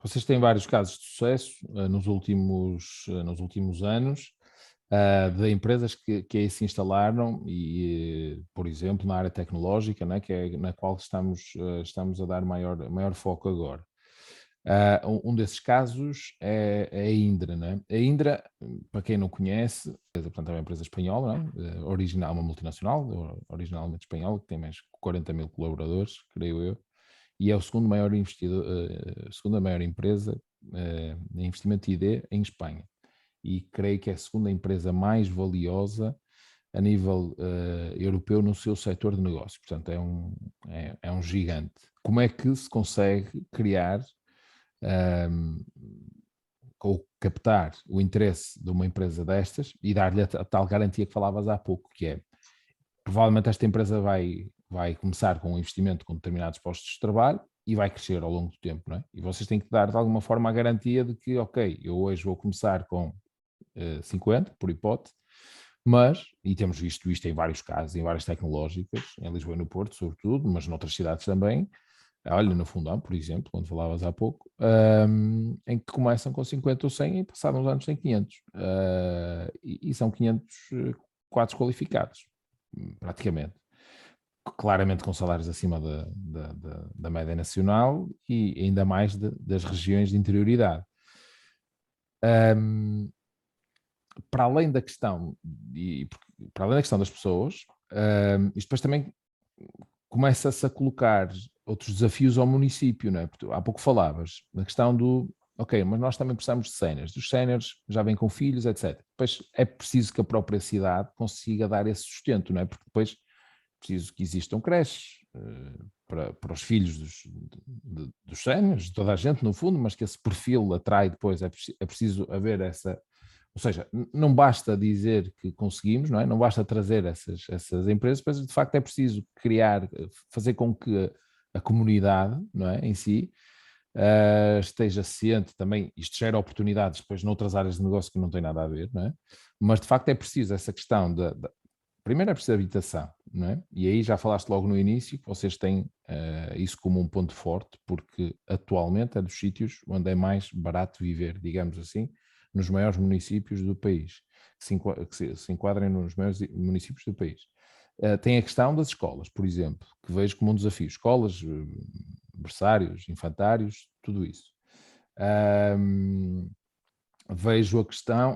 vocês têm vários casos de sucesso nos últimos anos, de empresas que aí se instalaram e, por exemplo, na área tecnológica, né, que é na qual estamos a dar maior foco agora. Um desses casos é a Indra, né? A Indra, para quem não conhece, portanto, é uma empresa espanhola, né? Uma multinacional, originalmente espanhola, que tem mais de 40 mil colaboradores, creio eu, e é o segundo maior investidor, a segunda maior empresa em investimento ID em Espanha. E creio que é a segunda empresa mais valiosa a nível europeu no seu setor de negócio. Portanto, é um gigante. Como é que se consegue criar ou captar o interesse de uma empresa destas e dar-lhe a tal garantia que falavas há pouco, que é, provavelmente esta empresa vai começar com um investimento com determinados postos de trabalho e vai crescer ao longo do tempo, não é? E vocês têm que dar de alguma forma a garantia de que, ok, eu hoje vou começar com 50, por hipótese, mas, e temos visto isto em vários casos, em várias tecnológicas, em Lisboa e no Porto, sobretudo, mas noutras cidades também, olha, no Fundão, por exemplo, quando falavas há pouco, em que começam com 50 ou 100 e passados uns anos têm 500. E são 500 quadros qualificados, praticamente. Claramente com salários acima da média nacional e ainda mais das regiões de interioridade. Para além da questão, para além da questão das pessoas, isto depois também começa-se a colocar outros desafios ao município, não é? Porque há pouco falavas na questão do, ok, mas nós também precisamos de séniores. Dos séniores já vêm com filhos, etc. Depois é preciso que a própria cidade consiga dar esse sustento, não é? Porque depois é preciso que existam creches para os filhos dos séniores, de toda a gente, no fundo, mas que esse perfil atrai depois, é preciso haver essa. Ou seja, não basta dizer que conseguimos, não é? Não basta trazer essas empresas, mas de facto é preciso criar, fazer com que a comunidade, não é, em si, esteja ciente também. Isto gera oportunidades depois noutras áreas de negócio que não têm nada a ver, não é? Mas de facto é preciso essa questão primeiro é preciso habitação, não é? E aí já falaste logo no início que vocês têm isso como um ponto forte, porque atualmente é dos sítios onde é mais barato viver, digamos assim, nos maiores municípios do país, que se enquadrem nos maiores municípios do país. Tem a questão das escolas, por exemplo, que vejo como um desafio. Escolas, berçários, infantários, tudo isso. Vejo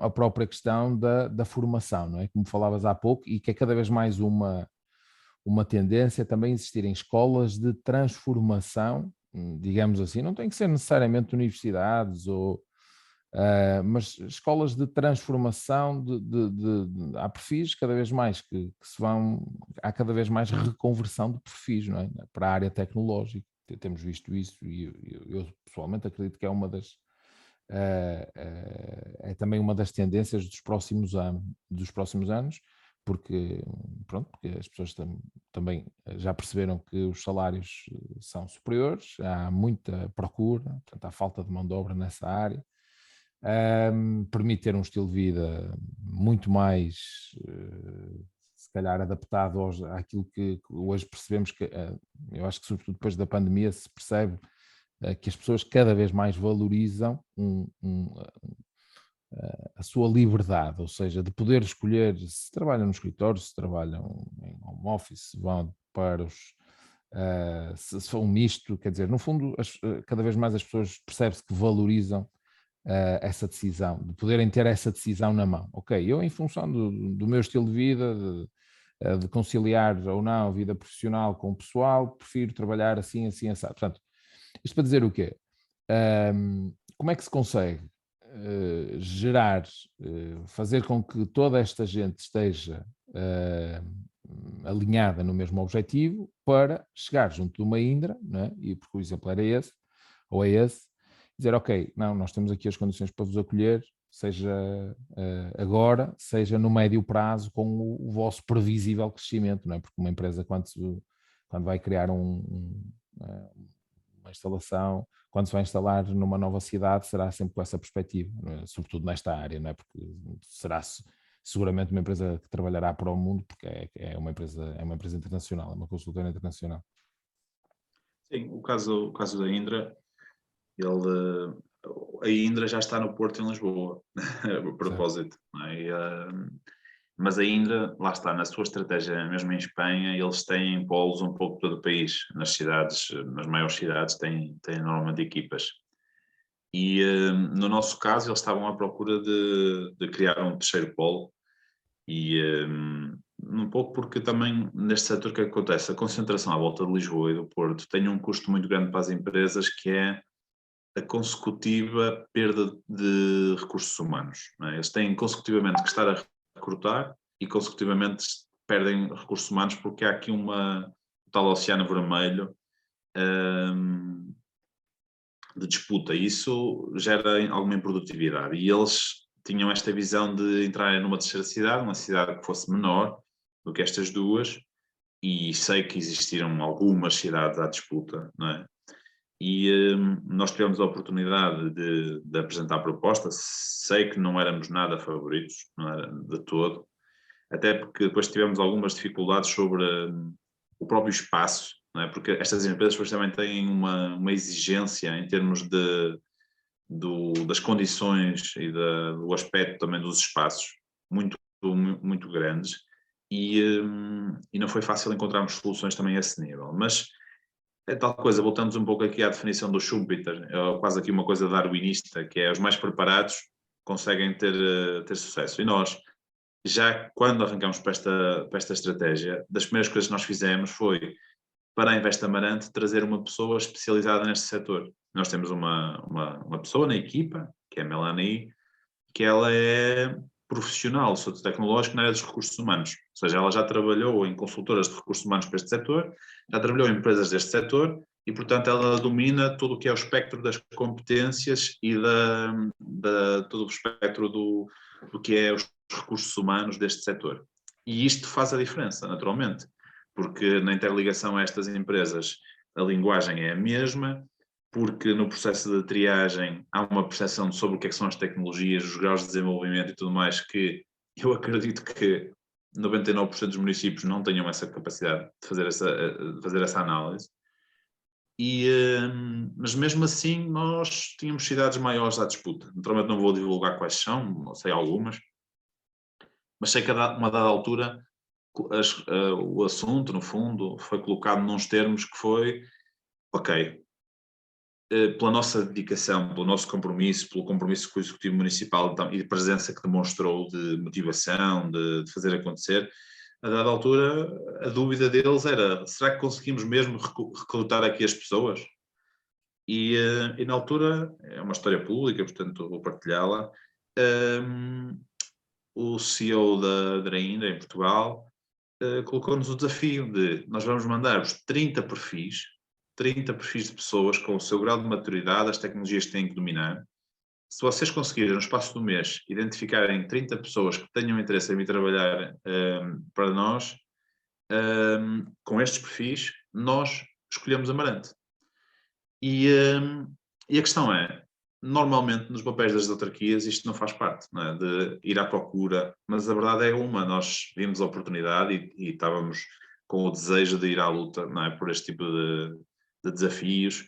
a própria questão da formação, não é? Como falavas há pouco, e que é cada vez mais uma tendência também existir em escolas de transformação, digamos assim, não tem que ser necessariamente universidades mas escolas de transformação há perfis cada vez mais que se vão, há cada vez mais reconversão de perfis, não é? Para a área tecnológica. Temos visto isso e eu pessoalmente acredito que é uma das é também uma das tendências dos próximos anos, porque, pronto, porque as pessoas também já perceberam que os salários são superiores, há muita procura, portanto há falta de mão de obra nessa área. Permite ter um estilo de vida muito mais, se calhar, adaptado àquilo que hoje percebemos que, eu acho que sobretudo depois da pandemia se percebe que as pessoas cada vez mais valorizam a sua liberdade, ou seja, de poder escolher se trabalham no escritório, se trabalham em home office, se vão para se for um misto, quer dizer, no fundo, cada vez mais as pessoas percebem-se que valorizam essa decisão, de poderem ter essa decisão na mão. Ok, eu em função do meu estilo de vida, de conciliar ou não a vida profissional com o pessoal, prefiro trabalhar assim, assim, assado. Portanto, isto para dizer o quê? Como é que se consegue gerar, fazer com que toda esta gente esteja alinhada no mesmo objetivo para chegar junto de uma Indra, não é? E porque o exemplo era esse, ou é esse, dizer, ok, não, nós temos aqui as condições para vos acolher, seja agora, seja no médio prazo, com o vosso previsível crescimento, não é? Porque uma empresa, quando vai criar uma instalação, quando se vai instalar numa nova cidade, será sempre com essa perspectiva, é? Sobretudo nesta área, não é? Porque será seguramente uma empresa que trabalhará para o mundo, porque é uma empresa internacional, é uma consultora internacional. Sim, o caso da Indra, Ele, a Indra já está no Porto em Lisboa, a propósito, não é? Mas a Indra, lá está, na sua estratégia, mesmo em Espanha, eles têm polos um pouco por todo o país. Nas cidades, nas maiores cidades, têm normalmente equipas. E no nosso caso, eles estavam à procura de criar um terceiro polo. E um pouco porque também neste setor o que acontece? A concentração à volta de Lisboa e do Porto tem um custo muito grande para as empresas, que é a consecutiva perda de recursos humanos. Não é? Eles têm consecutivamente que estar a recrutar e consecutivamente perdem recursos humanos, porque há aqui um tal oceano vermelho de disputa, e isso gera alguma improdutividade. E eles tinham esta visão de entrarem numa terceira cidade, uma cidade que fosse menor do que estas duas, e sei que existiram algumas cidades à disputa, não é? E nós tivemos a oportunidade de apresentar a proposta. Sei que não éramos nada favoritos, não era de todo, até porque depois tivemos algumas dificuldades sobre o próprio espaço, não é? Porque estas empresas depois também têm uma exigência em termos das condições e do aspecto também dos espaços muito, muito grandes, e não foi fácil encontrarmos soluções também a esse nível. Mas é tal coisa, voltamos um pouco aqui à definição do Schumpeter, é quase aqui uma coisa darwinista, que é os mais preparados conseguem ter sucesso. E nós, já quando arrancamos para esta estratégia, das primeiras coisas que nós fizemos foi, para a Invest Amarante, trazer uma pessoa especializada neste setor. Nós temos uma pessoa na equipa, que é a Melanie, que ela é profissional sociotecnológico na área dos recursos humanos. Ou seja, ela já trabalhou em consultoras de recursos humanos para este setor, já trabalhou em empresas deste setor e, portanto, ela domina tudo o que é o espectro das competências e todo o espectro do que é os recursos humanos deste setor. E isto faz a diferença, naturalmente, porque na interligação a estas empresas a linguagem é a mesma, porque no processo de triagem há uma percepção sobre o que é que são as tecnologias, os graus de desenvolvimento e tudo mais, que eu acredito que 99% dos municípios não tenham essa capacidade de fazer essa análise. Mas mesmo assim nós tínhamos cidades maiores à disputa. Naturalmente não vou divulgar quais são, não sei algumas, mas sei que a uma dada altura o assunto, no fundo, foi colocado nos termos que foi, ok, pela nossa dedicação, pelo nosso compromisso, pelo compromisso com o Executivo Municipal e de presença que demonstrou, de motivação, de fazer acontecer, a dada altura a dúvida deles era, será que conseguimos mesmo recrutar aqui as pessoas? E na altura, é uma história pública, portanto vou partilhá-la, o CEO da Indra em Portugal colocou-nos o desafio de nós vamos mandar-vos 30 perfis de pessoas com o seu grau de maturidade, as tecnologias que têm que dominar. Se vocês conseguirem, no espaço do mês, identificarem 30 pessoas que tenham interesse em vir trabalhar para nós, com estes perfis, nós escolhemos Amarante. E a questão é, normalmente nos papéis das autarquias isto não faz parte, não é? De ir à procura, mas a verdade é nós vimos a oportunidade e estávamos com o desejo de ir à luta, não é? Por este tipo de desafios,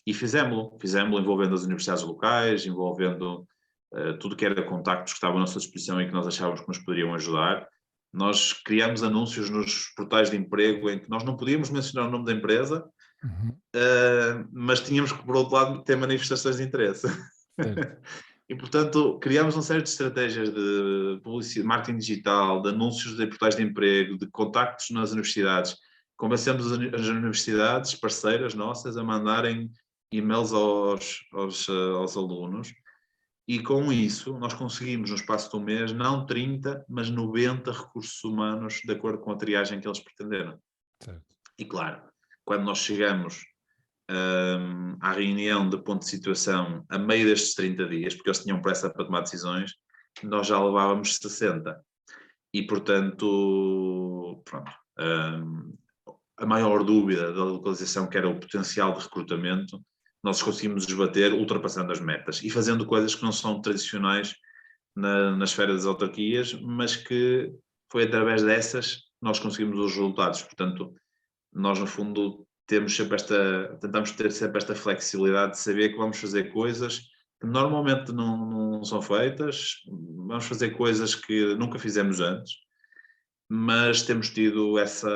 e fizemos-lo envolvendo as universidades locais, envolvendo tudo que era contactos que estavam à nossa disposição e que nós achávamos que nos poderiam ajudar. Nós criamos anúncios nos portais de emprego em que nós não podíamos mencionar o nome da empresa, mas tínhamos que, por outro lado, ter manifestações de interesse. E, portanto, criámos uma série de estratégias de publicidade, marketing digital, de anúncios de portais de emprego, de contactos nas universidades. Convencemos as universidades parceiras nossas a mandarem e-mails aos alunos, e com isso nós conseguimos, no espaço de um mês, não 30, mas 90 recursos humanos de acordo com a triagem que eles pretenderam. Certo. E claro, quando nós chegamos à reunião de ponto de situação a meio destes 30 dias, porque eles tinham pressa para tomar decisões, nós já levávamos 60. E, portanto, pronto, a maior dúvida da localização, que era o potencial de recrutamento, nós conseguimos desbater ultrapassando as metas e fazendo coisas que não são tradicionais na esfera das autarquias, mas que foi através dessas que nós conseguimos os resultados. Portanto, nós, no fundo, tentamos ter sempre esta flexibilidade de saber que vamos fazer coisas que normalmente não são feitas, vamos fazer coisas que nunca fizemos antes, mas temos tido essa,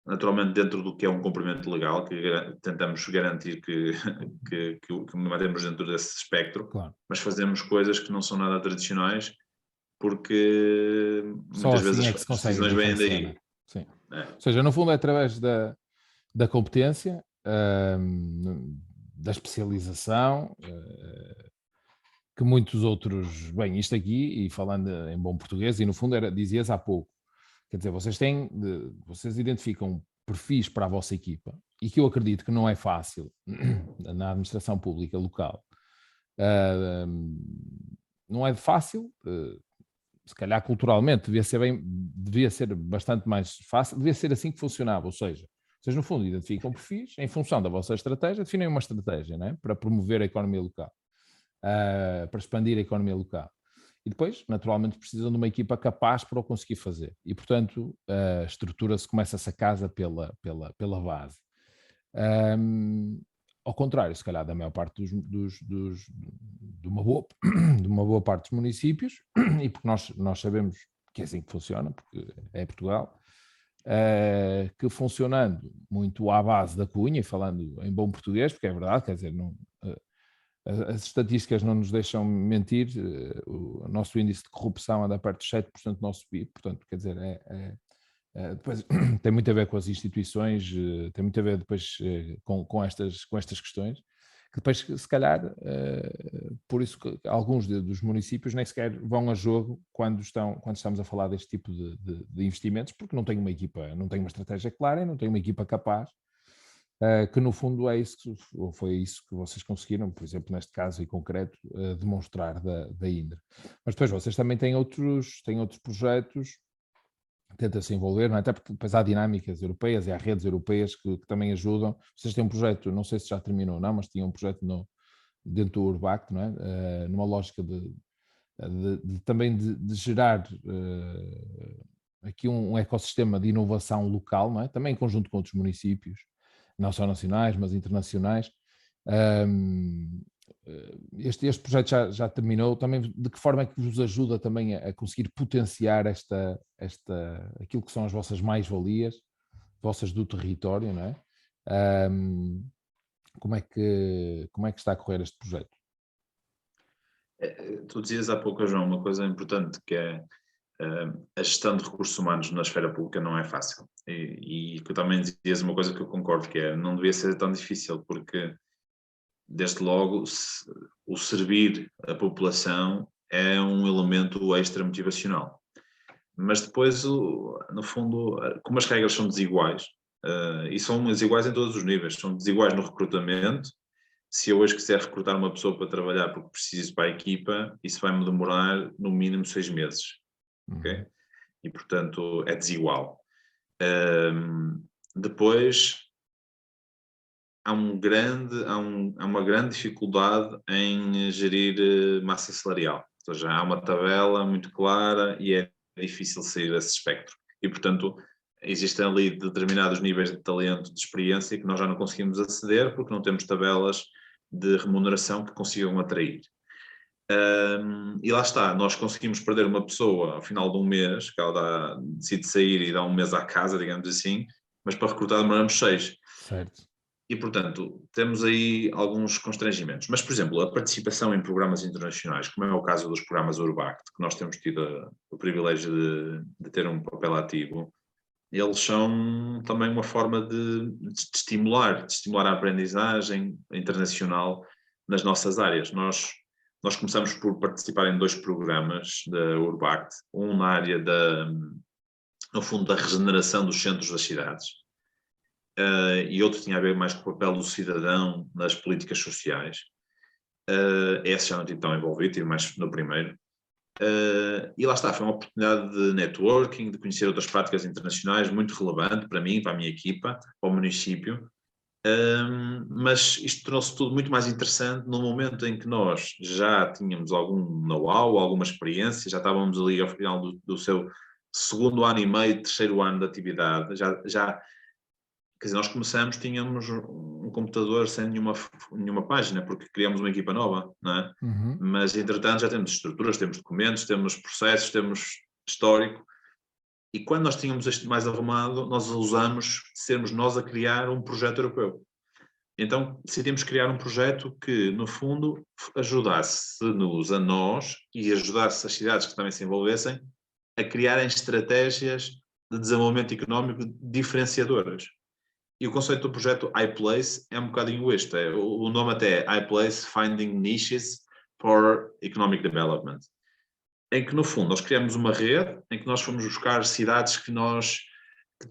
naturalmente dentro do que é um cumprimento legal, que tentamos garantir que mantemos dentro desse espectro, Claro. mas fazemos coisas que não são nada tradicionais, porque Só muitas assim vezes é que se as consegue decisões vêm diferenciar, daí. não é? Sim. É. Ou seja, no fundo é através da competência, da especialização, que muitos outros... Bem, isto aqui, e falando em bom português, e no fundo dizias há pouco, quer dizer, vocês identificam perfis para a vossa equipa, e que eu acredito que não é fácil na administração pública local. Não é fácil, se calhar culturalmente devia ser bastante mais fácil, devia ser assim que funcionava, ou seja, vocês no fundo identificam perfis, em função da vossa estratégia, definem uma estratégia, não é? Para promover a economia local, para expandir a economia local. E depois, naturalmente, precisam de uma equipa capaz para o conseguir fazer. E, portanto, a estrutura-se, começa-se a casa pela base. Ao contrário, se calhar, da maior parte de uma boa parte dos municípios, e porque nós sabemos que é assim que funciona, porque é Portugal, que funcionando muito à base da cunha, e falando em bom português, porque é verdade, quer dizer, as estatísticas não nos deixam mentir, o nosso índice de corrupção anda perto de 7% do nosso PIB, portanto, quer dizer, depois tem muito a ver com as instituições, tem muito a ver depois com estas questões, que depois, se calhar, por isso que alguns dos municípios nem sequer vão a jogo quando estamos a falar deste tipo de investimentos, porque não têm uma equipa, não têm uma estratégia clara e não têm uma equipa capaz, que no fundo foi isso que vocês conseguiram, por exemplo, neste caso em concreto, demonstrar da Indra. Mas depois vocês também têm outros projetos, tenta-se envolver, não é? Até porque depois há dinâmicas europeias e há redes europeias que também ajudam. Vocês têm um projeto, não sei se já terminou ou não, mas tinham um projeto dentro do Urbact, não é? Numa lógica também de gerar aqui um ecossistema de inovação local, não é? Também em conjunto com outros municípios, não só nacionais, mas internacionais. Este projeto já terminou. Também de que forma é que vos ajuda também a conseguir potenciar aquilo que são as vossas mais-valias, vossas do território, não é? Como é que está a correr este projeto? Tu dizias há pouco, João, uma coisa importante, que é a gestão de recursos humanos na esfera pública não é fácil. E tu também dizias uma coisa que eu concordo, que é, não devia ser tão difícil, porque desde logo o servir a população é um elemento extra motivacional. Mas depois, no fundo, como as regras são desiguais, e são desiguais em todos os níveis, são desiguais no recrutamento. Se eu hoje quiser recrutar uma pessoa para trabalhar porque preciso para a equipa, isso vai-me demorar no mínimo 6 meses. Okay? E, portanto, é desigual. Depois, há uma grande dificuldade em gerir massa salarial. Ou seja, há uma tabela muito clara e é difícil sair desse espectro. E, portanto, existem ali determinados níveis de talento, de experiência, que nós já não conseguimos aceder porque não temos tabelas de remuneração que consigam atrair. E lá está, nós conseguimos perder uma pessoa ao final de um mês, que ela decide sair e dá um mês à casa, digamos assim, mas para recrutar demoramos 6. Certo. E, portanto, temos aí alguns constrangimentos. Mas, por exemplo, a participação em programas internacionais, como é o caso dos programas Urbact, que nós temos tido o privilégio de ter um papel ativo, eles são também uma forma de estimular a aprendizagem internacional nas nossas áreas. Nós começamos por participar em 2 programas da Urbact, um na área no fundo, da regeneração dos centros das cidades, e outro tinha a ver mais com o papel do cidadão nas políticas sociais. Esse já não tive tão envolvido, tive mais no primeiro. E lá está, foi uma oportunidade de networking, de conhecer outras práticas internacionais, muito relevante para mim, para a minha equipa, para o município. Mas isto tornou-se tudo muito mais interessante no momento em que nós já tínhamos algum know-how, alguma experiência, já estávamos ali ao final do seu segundo ano e meio, terceiro ano de atividade, já Quer dizer, nós começamos, tínhamos um computador sem nenhuma página, porque criamos uma equipa nova, não é? Uhum. Mas, entretanto, já temos estruturas, temos documentos, temos processos, temos histórico. E quando nós tínhamos isto mais arrumado, nós usamos sermos nós a criar um projeto europeu. Então, decidimos criar um projeto que, no fundo, ajudasse-nos a nós e ajudasse as cidades que também se envolvessem a criarem estratégias de desenvolvimento económico diferenciadoras. E o conceito do projeto iPlace é um bocadinho este. O nome até é iPlace Finding Niches for Economic Development. Em que, no fundo, nós criamos uma rede em que nós fomos buscar cidades que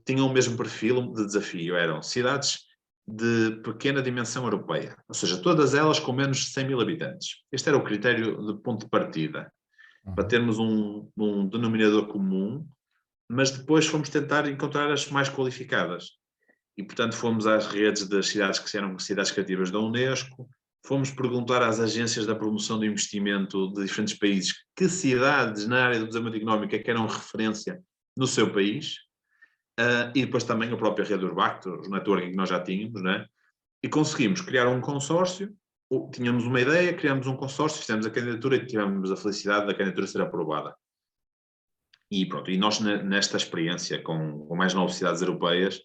tinham o mesmo perfil de desafio. Eram cidades de pequena dimensão europeia, ou seja, todas elas com menos de 100 mil habitantes. Este era o critério de ponto de partida, para termos um denominador comum, mas depois fomos tentar encontrar as mais qualificadas. E, portanto, fomos às redes das cidades que eram cidades criativas da Unesco, fomos perguntar às agências da promoção do investimento de diferentes países que cidades na área do desenvolvimento económico é que eram referência no seu país, e depois também a própria rede Urbacto, o networking que nós já tínhamos, né? E conseguimos criar um consórcio, tínhamos uma ideia, criamos um consórcio, fizemos a candidatura e tivemos a felicidade da candidatura ser aprovada. E pronto, e nós nesta experiência com mais 9 cidades europeias,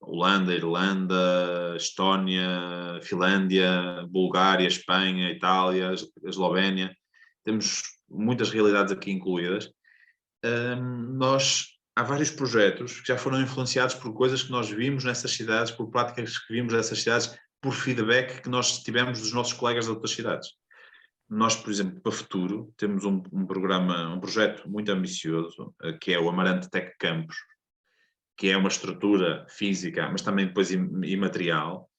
Holanda, Irlanda, Estónia, Finlândia, Bulgária, Espanha, Itália, Eslovénia, temos muitas realidades aqui incluídas. Há vários projetos que já foram influenciados por coisas que nós vimos nessas cidades, por práticas que vimos nessas cidades, por feedback que nós tivemos dos nossos colegas de outras cidades. Nós, por exemplo, para o futuro, temos um projeto muito ambicioso, que é o Amarante Tech Campus, que é uma estrutura física, mas também depois imaterial,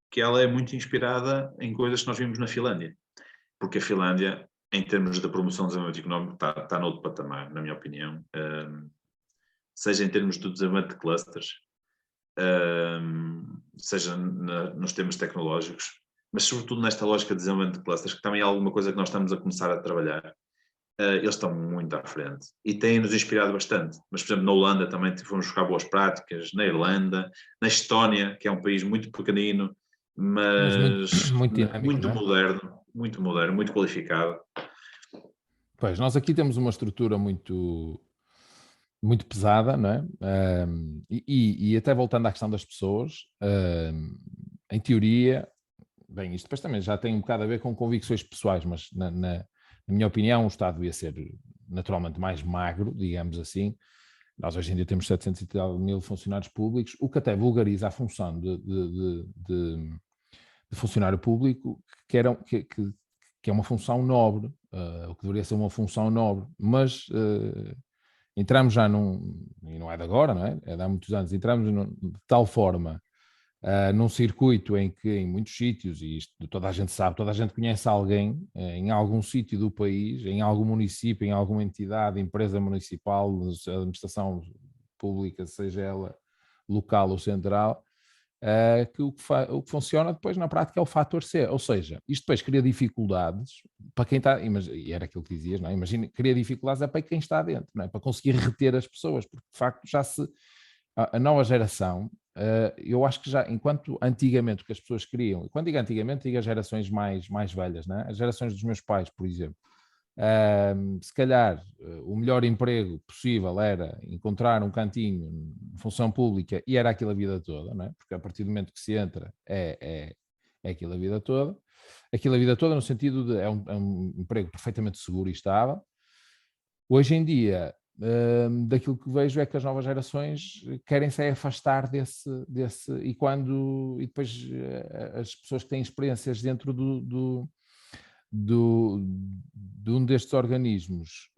que ela é muito inspirada em coisas que nós vimos na Finlândia. Porque a Finlândia, em termos de promoção do desenvolvimento económico, está noutro patamar, na minha opinião. Seja em termos do desenvolvimento de clusters, seja nos temas tecnológicos, mas sobretudo nesta lógica de desenvolvimento de clusters, que também é alguma coisa que nós estamos a começar a trabalhar. Eles estão muito à frente e têm-nos inspirado bastante. Mas, por exemplo, na Holanda também fomos buscar boas práticas, na Irlanda, na Estónia, que é um país muito pequenino, mas muito dinâmico, não é? muito moderno, muito qualificado. Pois, nós aqui temos uma estrutura muito pesada, não é? E até voltando à questão das pessoas, em teoria, bem, isto depois também já tem um bocado a ver com convicções pessoais, mas na minha opinião o Estado devia ser naturalmente mais magro, digamos assim. Nós hoje em dia temos 700 e tal mil funcionários públicos, o que até vulgariza a função de funcionário público, que é uma função nobre, o que deveria ser uma função nobre, mas entramos já e não é de agora, não é? É de há muitos anos, entramos de tal forma num circuito em que em muitos sítios, e isto toda a gente sabe, toda a gente conhece alguém em algum sítio do país, em algum município, em alguma entidade, empresa municipal, administração pública, seja ela local ou central, que o que funciona depois na prática é o fator C, ou seja, isto depois cria dificuldades para quem está, e era aquilo que dizias, não é? Imagina, cria dificuldades para quem está dentro, não é? Para conseguir reter as pessoas, porque de facto a nova geração, eu acho que já, enquanto antigamente o que as pessoas queriam, e quando digo antigamente, digo as gerações mais velhas, não é? As gerações dos meus pais, por exemplo, se calhar o melhor emprego possível era encontrar um cantinho de função pública e era aquilo a vida toda, não é? Porque a partir do momento que se entra é aquilo a vida toda. Aquilo a vida toda no sentido de é um emprego perfeitamente seguro e estável. Hoje em dia, daquilo que vejo é que as novas gerações querem se afastar desse e depois as pessoas que têm experiências dentro de um destes organismos,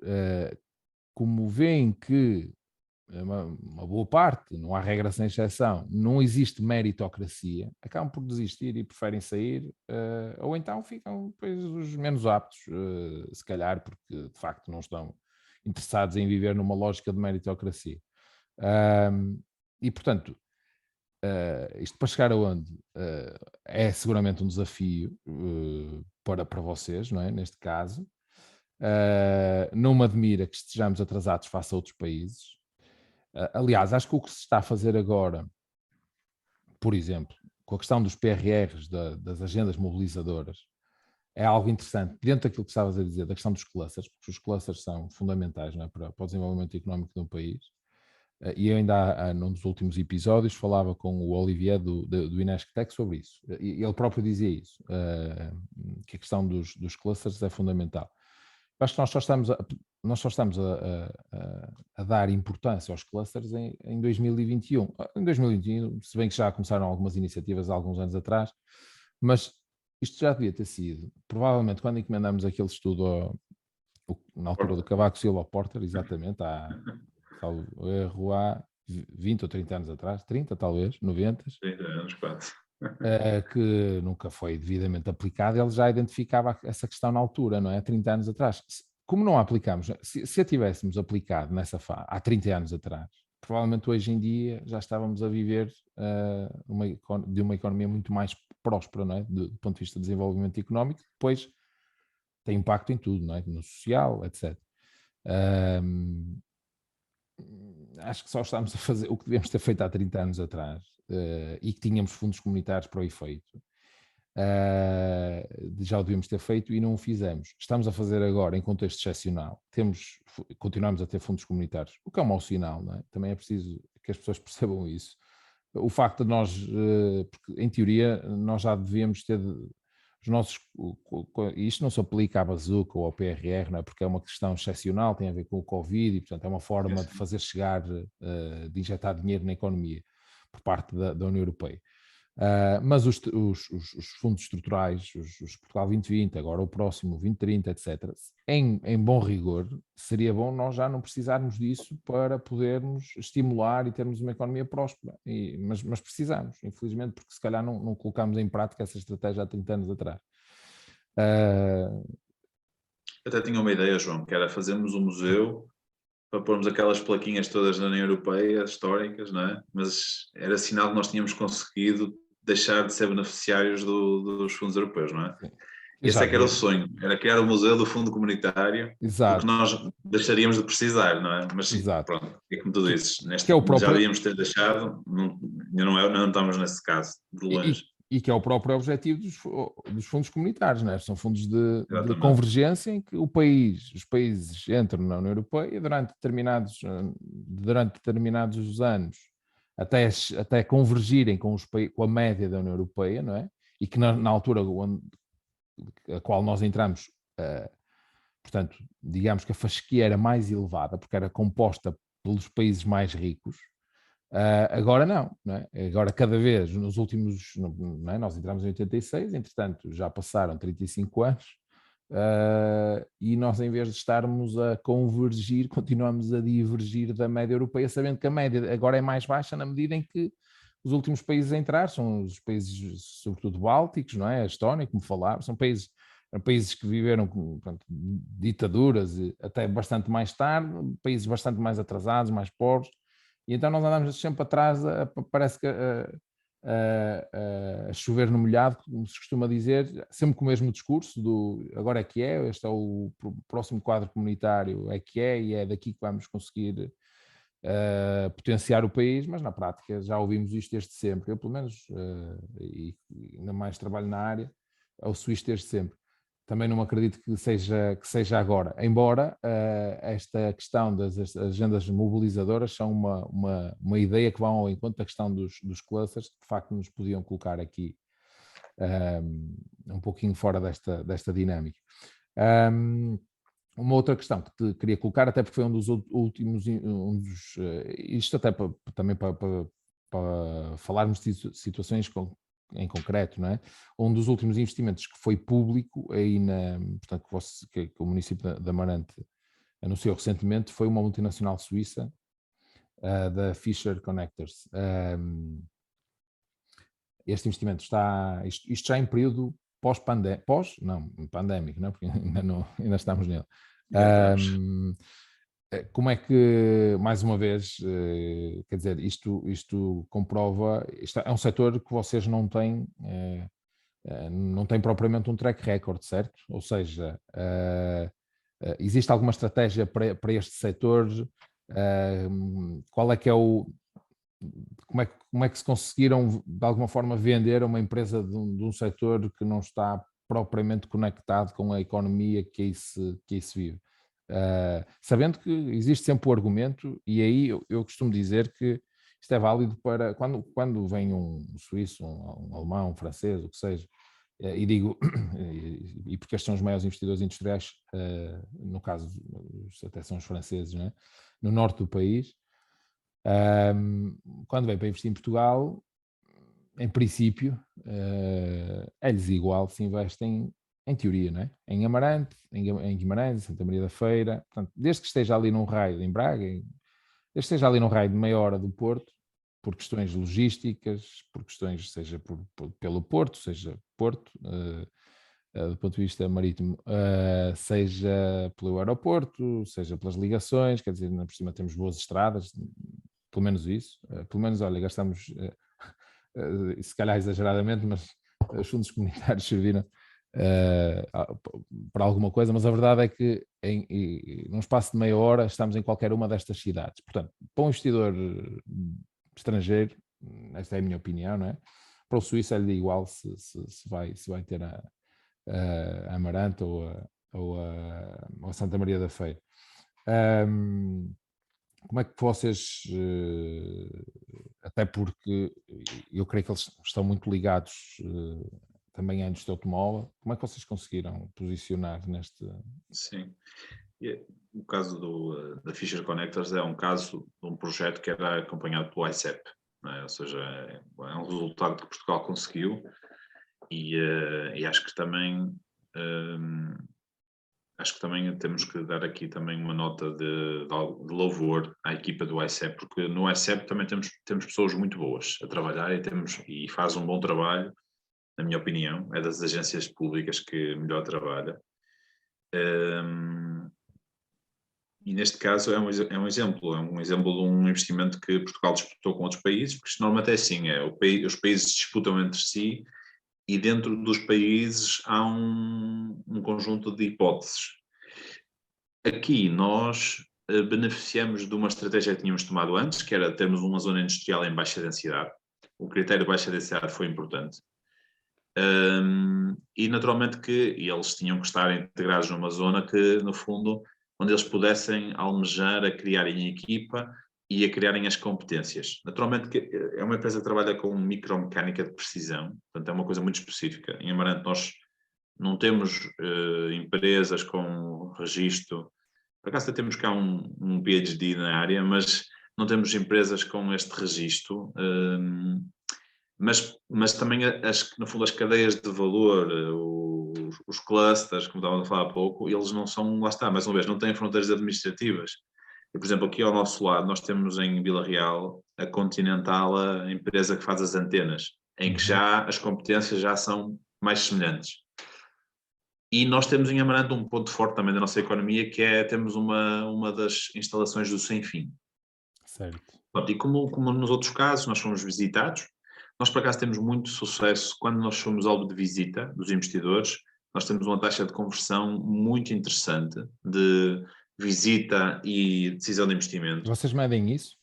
como veem que uma boa parte, não há regra sem exceção, não existe meritocracia, acabam por desistir e preferem sair, ou então ficam depois os menos aptos, se calhar porque de facto não estão interessados em viver numa lógica de meritocracia. E portanto, isto para chegar aonde é seguramente um desafio para vocês, não é? Neste caso. Não me admira que estejamos atrasados face a outros países. Aliás, acho que o que se está a fazer agora por exemplo, com a questão dos PRRs, das agendas mobilizadoras, é algo interessante, dentro daquilo que estavas a dizer, da questão dos clusters, porque os clusters são fundamentais, não é, para o desenvolvimento económico de um país. E eu ainda, num dos últimos episódios, falava com o Olivier do Inesctec sobre isso. E ele próprio dizia isso, que a questão dos clusters é fundamental. Eu acho que nós só estamos a dar importância aos clusters em 2021. Em 2021, se bem que já começaram algumas iniciativas há alguns anos atrás, mas isto já devia ter sido, provavelmente, quando encomendamos aquele estudo na altura do Cavaco Silva ao Porter, exatamente, há 20 ou 30 anos atrás, 30 talvez, 90. 30 anos, quase. Que nunca foi devidamente aplicado, ele já identificava essa questão na altura, não é? Há 30 anos atrás. Como não a aplicamos, se a tivéssemos aplicado há 30 anos atrás, provavelmente hoje em dia já estávamos a viver de uma economia muito mais próspera, não é? Do ponto de vista de desenvolvimento económico, depois tem impacto em tudo, não é? No social, etc. Acho que só estamos a fazer o que devemos ter feito há 30 anos atrás e que tínhamos fundos comunitários para o efeito. Já o devíamos ter feito e não o fizemos. Estamos a fazer agora em contexto excepcional. Continuamos a ter fundos comunitários, o que é um mau sinal, não é? Também é preciso que as pessoas percebam isso. O facto de nós, porque em teoria, nós já devíamos ter os nossos. Isto não se aplica à bazuca ou ao PRR, não é? Porque é uma questão excepcional, tem a ver com o Covid e, portanto, é uma forma de fazer chegar, de injetar dinheiro na economia por parte da União Europeia. Mas os fundos estruturais, os Portugal 2020, agora o próximo 2030, etc., em bom rigor, seria bom nós já não precisarmos disso para podermos estimular e termos uma economia próspera. Mas precisamos, infelizmente, porque se calhar não colocámos em prática essa estratégia há 30 anos atrás. Até tinha uma ideia, João, que era fazermos um museu para pormos aquelas plaquinhas todas na União Europeia, históricas, não é? Mas era sinal que nós tínhamos conseguido deixar de ser beneficiários dos fundos europeus, não é? Sim. Esse é que era o sonho, era criar o museu do fundo comunitário, Exato. porque nós deixaríamos de precisar, não é? Mas Exato. pronto, é como tu dizes, que é o próprio... já devíamos ter deixado, não estamos nesse caso, de longe. E que é o próprio objetivo dos fundos comunitários, não é? São fundos de convergência em que os países entram na União Europeia durante determinados anos, até convergirem com a média da União Europeia, não é? E que na altura a qual nós entramos, portanto, digamos que a fasquia era mais elevada, porque era composta pelos países mais ricos. Agora não é? Agora cada vez nos últimos, não é? Nós entramos em 86, entretanto já passaram 35 anos e nós, em vez de estarmos a convergir, continuamos a divergir da média europeia, sabendo que a média agora é mais baixa na medida em que os últimos países a entrar são os países, sobretudo bálticos, não é? A Estónia, como falava, são países que viveram portanto, ditaduras até bastante mais tarde, países bastante mais atrasados, mais pobres. E então nós andamos sempre atrás, parece que a chover no molhado, como se costuma dizer, sempre com o mesmo discurso do agora é que é, este é o próximo quadro comunitário, é que é, e é daqui que vamos conseguir potenciar o país, mas na prática já ouvimos isto desde sempre. Eu, pelo menos, e ainda mais trabalho na área, ouço isto desde sempre. Também não acredito que seja agora, embora esta questão das agendas mobilizadoras são uma ideia que vão ao encontro da questão dos clusters, que de facto nos podiam colocar aqui um pouquinho fora desta dinâmica. Uma outra questão que te queria colocar, até porque foi um dos últimos, isto até também para falarmos de situações em concreto, não é? Um dos últimos investimentos que foi público, aí portanto, que o município da Amarante anunciou recentemente, foi uma multinacional suíça, da Fisher Connectors. Este investimento isto já em período pandémico, não é? Porque ainda estamos nele. Como é que, mais uma vez, quer dizer, isto comprova, isto é um setor que vocês não têm propriamente um track record, certo? Ou seja, existe alguma estratégia para este setor? Qual é que é como é que se conseguiram, de alguma forma, vender a uma empresa de um setor que não está propriamente conectado com a economia que aí se vive? Sabendo que existe sempre o argumento, e aí eu costumo dizer que isto é válido para quando vem um suíço, um alemão, um francês, o que seja, e digo, e porque estes são os maiores investidores industriais, no caso, até são os franceses, não é? No norte do país, quando vem para investir em Portugal, em princípio, é-lhes igual se investem em teoria, não é? Em Amarante, em Guimarães, em Santa Maria da Feira, portanto, desde que esteja ali num raio, em Braga, desde que esteja ali num raio de meia hora do Porto, por questões logísticas, por questões, seja pelo Porto, seja Porto, do ponto de vista marítimo, seja pelo aeroporto, seja pelas ligações, quer dizer, ainda por cima temos boas estradas, pelo menos isso, pelo menos, olha, gastamos, se calhar exageradamente, mas os fundos comunitários serviram para alguma coisa, mas a verdade é que num espaço de meia hora estamos em qualquer uma destas cidades. Portanto, para um investidor estrangeiro, esta é a minha opinião, não é? Para o suíço é-lhe igual se vai ter a Amarante ou a Santa Maria da Feira. Como é que vocês, até porque eu creio que eles estão muito ligados também à indústria automóvel, como é que vocês conseguiram posicionar neste... Sim. O caso da Fisher Connectors é um caso de um projeto que era acompanhado pelo ICEP, não é? Ou seja, é um resultado que Portugal conseguiu e acho que também temos que dar aqui também uma nota de louvor à equipa do ICEP, porque no ICEP também temos pessoas muito boas a trabalhar e faz um bom trabalho, na minha opinião, é das agências públicas que melhor trabalha. E neste caso é um exemplo de um investimento que Portugal disputou com outros países, porque isto normalmente é assim, os países disputam entre si e dentro dos países há um conjunto de hipóteses. Aqui nós beneficiamos de uma estratégia que tínhamos tomado antes, que era termos uma zona industrial em baixa densidade. O critério de baixa densidade foi importante. E naturalmente que eles tinham que estar integrados numa zona que, no fundo, onde eles pudessem almejar a criarem equipa e a criarem as competências. Naturalmente que é uma empresa que trabalha com micromecânica de precisão, portanto é uma coisa muito específica. Em Amarante nós não temos empresas com registro, por acaso até temos cá um PhD na área, mas não temos empresas com este registro, mas também no fundo as cadeias de valor, os clusters, como estávamos a falar há pouco, eles não são, lá está, mais uma vez, não têm fronteiras administrativas. E, por exemplo, aqui ao nosso lado, nós temos em Vila Real a Continental, a empresa que faz as antenas, em que já as competências já são mais semelhantes. E nós temos em Amarante um ponto forte também da nossa economia, que é temos uma das instalações do Sem Fim. Certo. E como nos outros casos, nós fomos visitados, nós por acaso temos muito sucesso quando nós somos alvo de visita dos investidores, nós temos uma taxa de conversão muito interessante de visita e decisão de investimento. Vocês medem isso?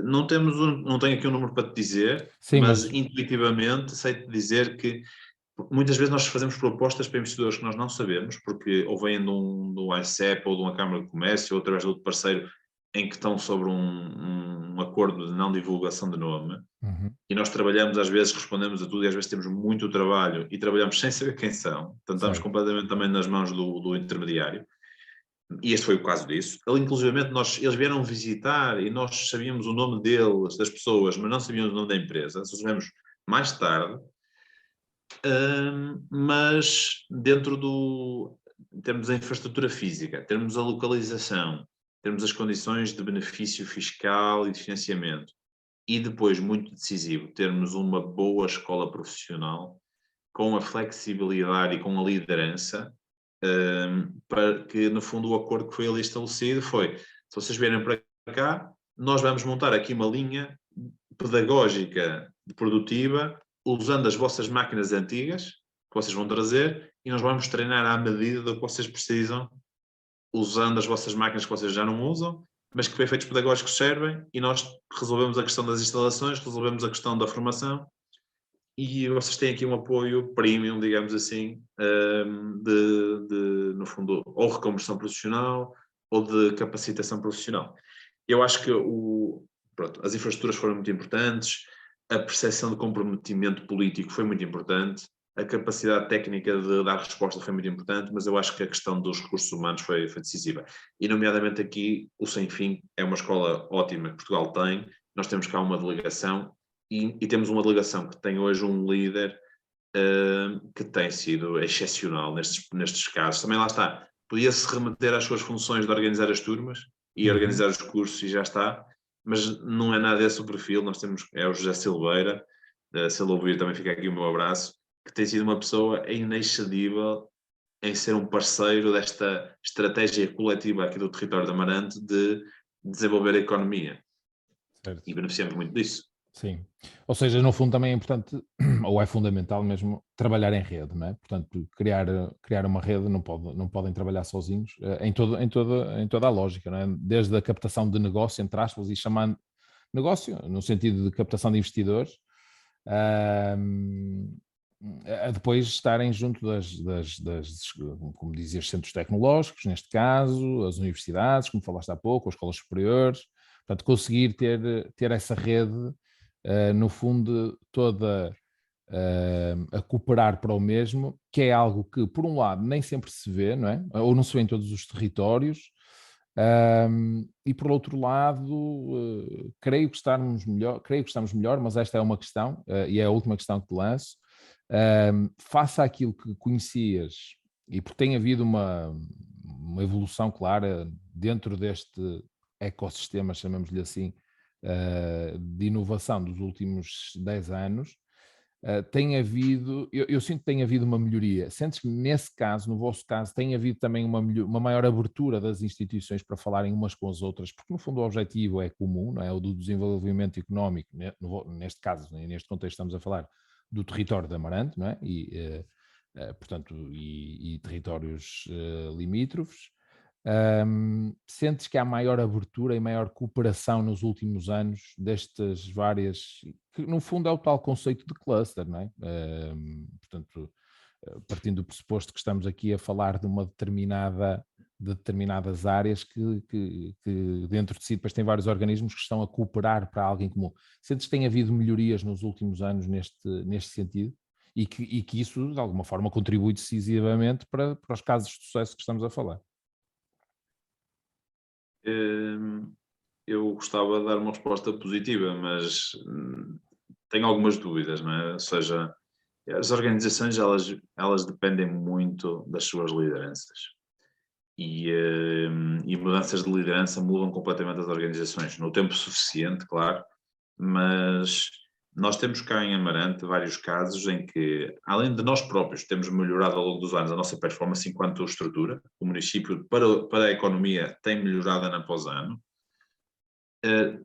Não tenho aqui um número para te dizer, Sim, mas intuitivamente sei-te dizer que muitas vezes nós fazemos propostas para investidores que nós não sabemos, porque ou vêm do ICEP ou de uma Câmara de Comércio ou através de outro parceiro em que estão sobre um acordo de não divulgação de nome, e nós trabalhamos, às vezes respondemos a tudo e às vezes temos muito trabalho e trabalhamos sem saber quem são, portanto estamos completamente também nas mãos do intermediário, e este foi o caso disso. Inclusivamente eles vieram visitar e nós sabíamos o nome deles, das pessoas, mas não sabíamos o nome da empresa, só sabemos mais tarde. Mas temos a infraestrutura física, temos a localização, temos as condições de benefício fiscal e de financiamento e depois, muito decisivo, termos uma boa escola profissional com a flexibilidade e com a liderança para que, no fundo, o acordo que foi ali estabelecido foi, se vocês vierem para cá, nós vamos montar aqui uma linha pedagógica produtiva usando as vossas máquinas antigas que vocês vão trazer e nós vamos treinar à medida do que vocês precisam, usando as vossas máquinas que vocês já não usam mas que efeitos pedagógicos servem, e nós resolvemos a questão das instalações, resolvemos a questão da formação, e vocês têm aqui um apoio premium, digamos assim, no fundo, ou reconversão profissional ou de capacitação profissional. Eu acho que as infraestruturas foram muito importantes, a percepção de comprometimento político foi muito importante, a capacidade técnica de dar resposta foi muito importante, mas eu acho que a questão dos recursos humanos foi decisiva. E, nomeadamente aqui, o Sem Fim é uma escola ótima que Portugal tem, nós temos cá uma delegação, e temos uma delegação que tem hoje um líder que tem sido excepcional nestes casos. Também lá está, podia-se remeter às suas funções de organizar as turmas e organizar os cursos e já está, mas não é nada desse o perfil. Nós temos, é o José Silveira, se ele ouvir também fica aqui o meu abraço, que tem sido uma pessoa inexcedível em ser um parceiro desta estratégia coletiva aqui do território de Amarante de desenvolver a economia. Certo. E beneficiamos muito disso. Sim. Ou seja, no fundo também é importante, ou é fundamental mesmo, trabalhar em rede, não é? Portanto, criar uma rede, não podem trabalhar sozinhos, em toda a lógica, não é? Desde a captação de negócio, entre aspas, e chamando negócio, no sentido de captação de investidores, a depois estarem junto como dizias, centros tecnológicos, neste caso, as universidades, como falaste há pouco, as escolas superiores, portanto, conseguir ter essa rede, no fundo, toda a cooperar para o mesmo, que é algo que, por um lado, nem sempre se vê, não é? Ou não se vê em todos os territórios, e por outro lado, creio que estamos melhor, mas esta é uma questão, e é a última questão que te lanço. Faça aquilo que conhecias, e porque tem havido uma evolução clara dentro deste ecossistema, chamemos-lhe assim, de inovação dos últimos 10 anos, tem havido, eu sinto que tem havido uma melhoria. Sentes que nesse caso, no vosso caso, tem havido também uma maior abertura das instituições para falarem umas com as outras, porque no fundo o objetivo é comum, não é? O do desenvolvimento económico, neste caso, neste contexto estamos a falar do território de Amarante, não é? Portanto, e territórios limítrofes. Sentes que há maior abertura e maior cooperação nos últimos anos destas várias, que no fundo é o tal conceito de cluster, não é? Portanto, partindo do pressuposto que estamos aqui a falar de determinadas áreas que dentro de si depois tem vários organismos que estão a cooperar para alguém comum. Sentes que tem havido melhorias nos últimos anos neste sentido? E que isso, de alguma forma, contribui decisivamente para os casos de sucesso que estamos a falar. Eu gostava de dar uma resposta positiva, mas tenho algumas dúvidas, não é? Ou seja, as organizações, elas dependem muito das suas lideranças. E mudanças de liderança mudam completamente as organizações, no tempo suficiente, claro, mas nós temos cá em Amarante vários casos em que, além de nós próprios temos melhorado ao longo dos anos a nossa performance enquanto estrutura, o município para a economia tem melhorado ano após ano,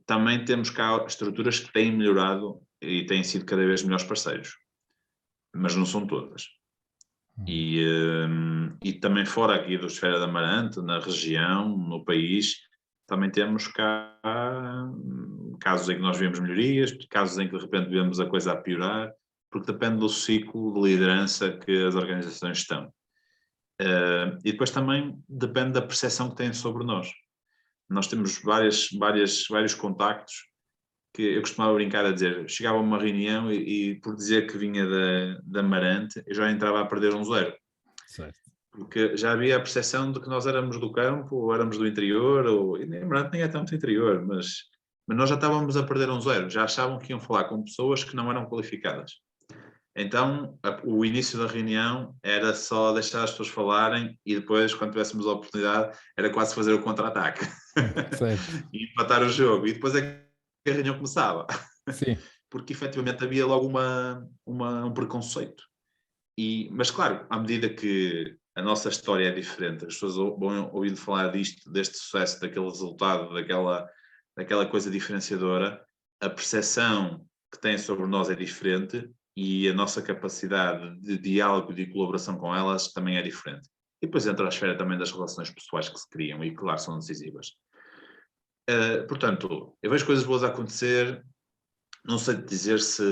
também temos cá estruturas que têm melhorado e têm sido cada vez melhores parceiros, mas não são todas. E também fora aqui do Esfera de Amarante, na região, no país, também temos cá casos em que nós vemos melhorias, casos em que de repente vemos a coisa a piorar, porque depende do ciclo de liderança que as organizações estão. E depois também depende da percepção que têm sobre nós. Nós temos vários contactos que eu costumava brincar a dizer, chegava a uma reunião e por dizer que vinha da Amarante, eu já entrava a perder 1-0. Certo. Porque já havia a percepção de que nós éramos do campo, ou éramos do interior, e Amarante nem é tanto interior, mas nós já estávamos a perder 1-0, já achavam que iam falar com pessoas que não eram qualificadas. Então, o início da reunião era só deixar as pessoas falarem e depois, quando tivéssemos a oportunidade, era quase fazer o contra-ataque. E empatar o jogo. E depois é que a reunião começava. Sim. Porque, efetivamente, havia logo um preconceito. Mas, claro, à medida que a nossa história é diferente, as pessoas vão ouvindo falar deste sucesso, daquele resultado, daquela coisa diferenciadora, a percepção que têm sobre nós é diferente e a nossa capacidade de diálogo e de colaboração com elas também é diferente. E depois entra a esfera também das relações pessoais que se criam e, claro, são decisivas. Portanto, eu vejo coisas boas a acontecer. Não sei dizer se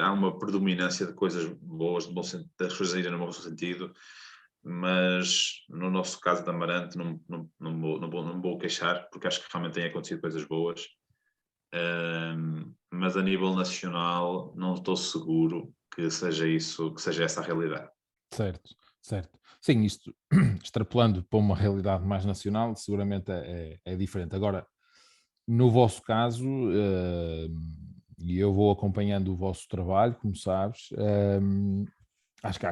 há uma predominância de coisas boas, das coisas irem no bom sentido, mas no nosso caso da Amarante não vou queixar, porque acho que realmente têm acontecido coisas boas. Mas a nível nacional não estou seguro que seja isso, que seja essa a realidade. Certo, certo. Sim, isto extrapolando para uma realidade mais nacional, seguramente é diferente. Agora, no vosso caso, e eu vou acompanhando o vosso trabalho, como sabes, acho que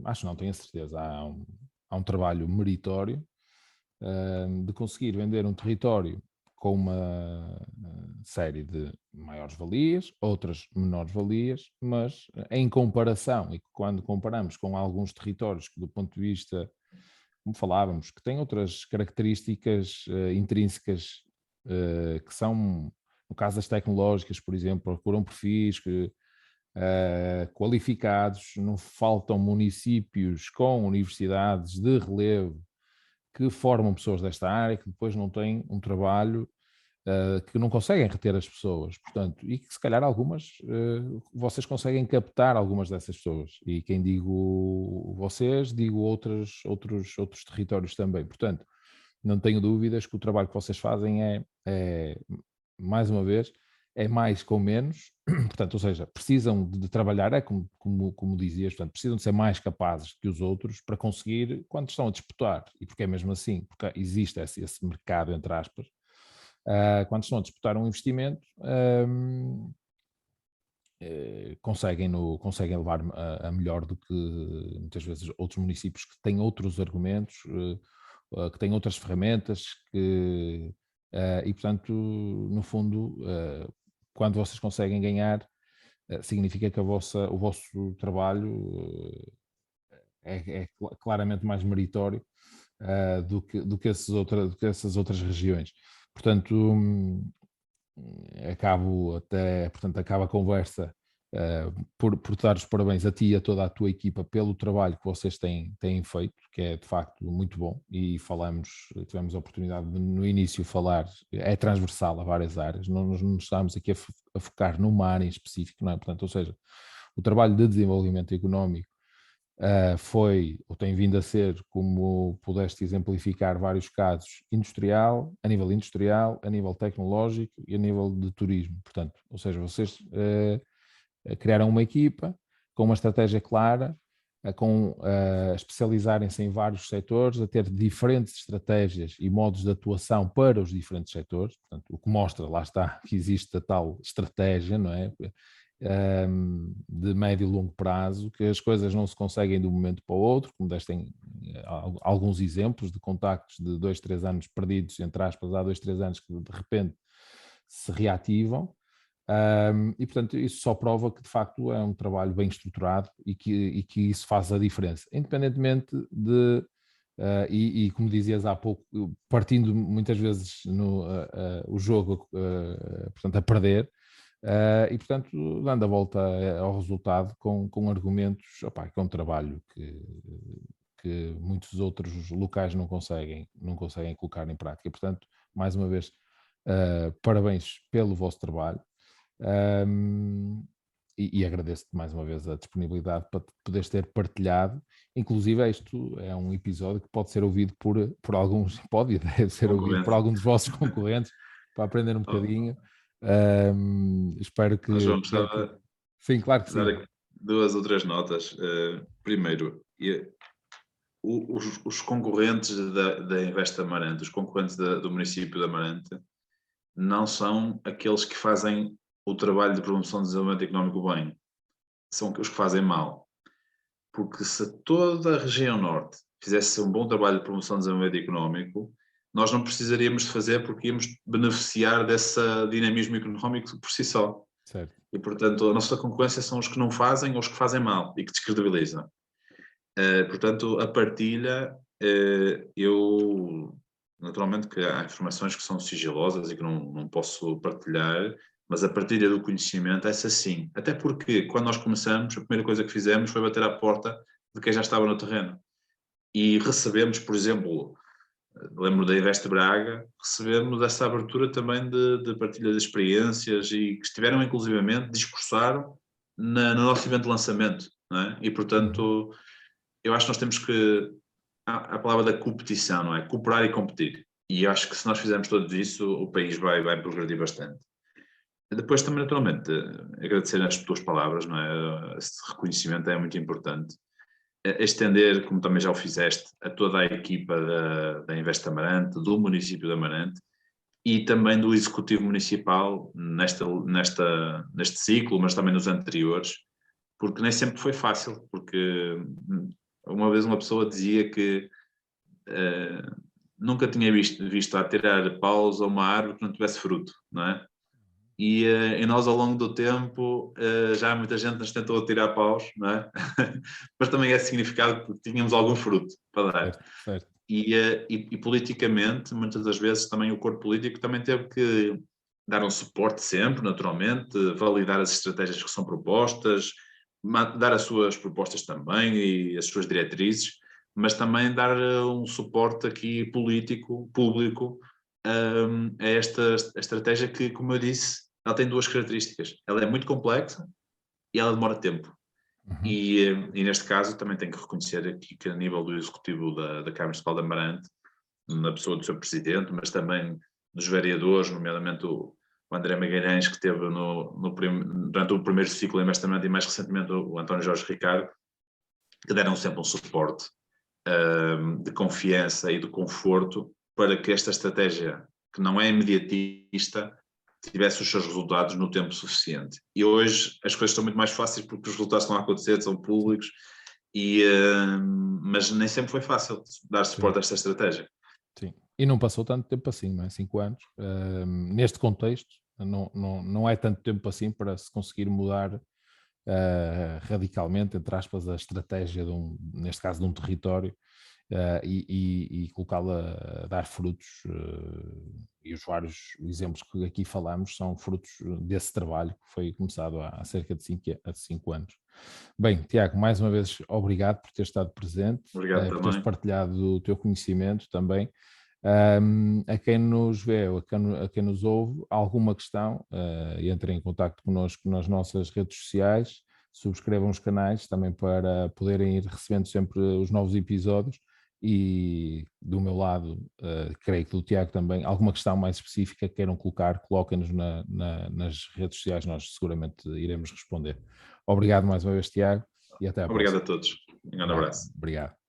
acho não, tenho a certeza, há um trabalho meritório, de conseguir vender um território com uma série de maiores valias, outras menores valias, mas em comparação, e quando comparamos com alguns territórios que do ponto de vista, como falávamos, que têm outras características intrínsecas, que são, no caso das tecnológicas, por exemplo, procuram perfis qualificados, não faltam municípios com universidades de relevo que formam pessoas desta área, que depois não têm um trabalho, que não conseguem reter as pessoas, portanto, e que se calhar algumas, vocês conseguem captar algumas dessas pessoas, e quem digo vocês, digo outros territórios também, portanto, não tenho dúvidas que o trabalho que vocês fazem mais uma vez, é mais com menos, portanto, ou seja, precisam de trabalhar, como dizias, portanto, precisam de ser mais capazes que os outros para conseguir, quando estão a disputar, e porque é mesmo assim, porque existe esse mercado, entre aspas, quando estão a disputar um investimento, conseguem levar a melhor do que muitas vezes outros municípios que têm outros argumentos, que têm outras ferramentas, e portanto, no fundo, quando vocês conseguem ganhar, significa que o vosso trabalho é claramente mais meritório do que essas outras regiões. Portanto, acaba a conversa por dar os parabéns a ti e a toda a tua equipa pelo trabalho que vocês têm feito, que é de facto muito bom, e tivemos a oportunidade de no início falar, é transversal a várias áreas, não nos estamos aqui a focar numa área em específico, não é? Portanto, ou seja, o trabalho de desenvolvimento económico foi, ou tem vindo a ser, como pudeste exemplificar vários casos, a nível tecnológico e a nível de turismo. Portanto, ou seja, vocês criaram uma equipa com uma estratégia clara, a especializarem-se em vários setores, a ter diferentes estratégias e modos de atuação para os diferentes setores, portanto, o que mostra, lá está, que existe a tal estratégia, não é? De médio e longo prazo, que as coisas não se conseguem de um momento para o outro, como destem alguns exemplos de contactos de 2, 3 anos perdidos, entre aspas, há 2, 3 anos que de repente se reativam, e portanto isso só prova que de facto é um trabalho bem estruturado e que isso faz a diferença, independentemente de, e como dizias há pouco, partindo muitas vezes o jogo portanto, a perder, e portanto dando a volta ao resultado com argumentos, que é um trabalho que muitos outros locais não conseguem colocar em prática. Portanto, mais uma vez, parabéns pelo vosso trabalho, e agradeço-te mais uma vez a disponibilidade para poderes ter partilhado. Inclusive, isto é um episódio que pode ser ouvido por alguns, pode e deve ser ouvido por algum dos vossos concorrentes, para aprender um bocadinho. Espero que. Mas vamos Sim, claro que dar sim. aqui 2 ou 3 notas. Primeiro, os concorrentes da Invest Amarante, os concorrentes do município de Amarante, não são aqueles que fazem o trabalho de promoção de desenvolvimento económico bem, são os que fazem mal. Porque se toda a região norte fizesse um bom trabalho de promoção de desenvolvimento económico, nós não precisaríamos de fazer, porque íamos beneficiar desse dinamismo económico por si só. Certo. E, portanto, a nossa concorrência são os que não fazem ou os que fazem mal e que descredibilizam. Portanto, a partilha, eu naturalmente que há informações que são sigilosas e que não posso partilhar, mas a partilha do conhecimento, essa sim. Até porque quando nós começamos, a primeira coisa que fizemos foi bater à porta de quem já estava no terreno. E recebemos, por exemplo, lembro da Invest Braga, recebemos essa abertura também de partilha de experiências e que estiveram inclusivamente, discursaram no nosso evento de lançamento, não é? E portanto, eu acho que nós temos que, a palavra da competição, não é? Cooperar e competir. E acho que se nós fizermos tudo isso, o país vai progredir bastante. Depois também, naturalmente, agradecer as tuas palavras, não é? Esse reconhecimento é muito importante. Estender, como também já o fizeste, a toda a equipa da Invest Amarante, do município de Amarante e também do Executivo Municipal neste ciclo, mas também nos anteriores, porque nem sempre foi fácil, porque uma vez uma pessoa dizia que nunca tinha visto a tirar paus a uma árvore que não tivesse fruto, não é? E nós, ao longo do tempo, já muita gente nos tentou tirar paus, não é? Mas também é significado porque tínhamos algum fruto para dar. Certo, certo. E politicamente, muitas das vezes, também o corpo político também teve que dar um suporte sempre, naturalmente, validar as estratégias que são propostas, dar as suas propostas também e as suas diretrizes, mas também dar um suporte aqui político, público, a esta estratégia que, como eu disse, ela tem duas características. Ela é muito complexa e ela demora tempo. E neste caso também tenho que reconhecer aqui que a nível do Executivo da Câmara Municipal de Amarante, na pessoa do seu Presidente, mas também dos vereadores, nomeadamente o André Magalhães, que esteve durante o primeiro ciclo em Amarante, e mais recentemente o António Jorge Ricardo, que deram sempre um suporte de confiança e de conforto para que esta estratégia, que não é imediatista, tivesse os seus resultados no tempo suficiente. E hoje as coisas estão muito mais fáceis porque os resultados estão a acontecer, são públicos, mas nem sempre foi fácil dar suporte a esta estratégia. Sim, e não passou tanto tempo assim, não é? 5 anos. Neste contexto, não é tanto tempo assim para se conseguir mudar radicalmente, entre aspas, a estratégia, neste caso, de um território e colocá-la a dar frutos. E os vários exemplos que aqui falamos são frutos desse trabalho que foi começado há cerca de 5 anos. Bem, Tiago, mais uma vez obrigado por ter estado presente, por teres partilhado o teu conhecimento também. A quem nos vê ou a quem nos ouve, alguma questão, entrem em contacto connosco nas nossas redes sociais, subscrevam os canais também para poderem ir recebendo sempre os novos episódios. E do meu lado, creio que do Tiago também, alguma questão mais específica que queiram colocar, coloquem-nos nas redes sociais, nós seguramente iremos responder. Obrigado mais uma vez, Tiago, e até à próxima. Obrigado a todos. Um grande abraço. Obrigado.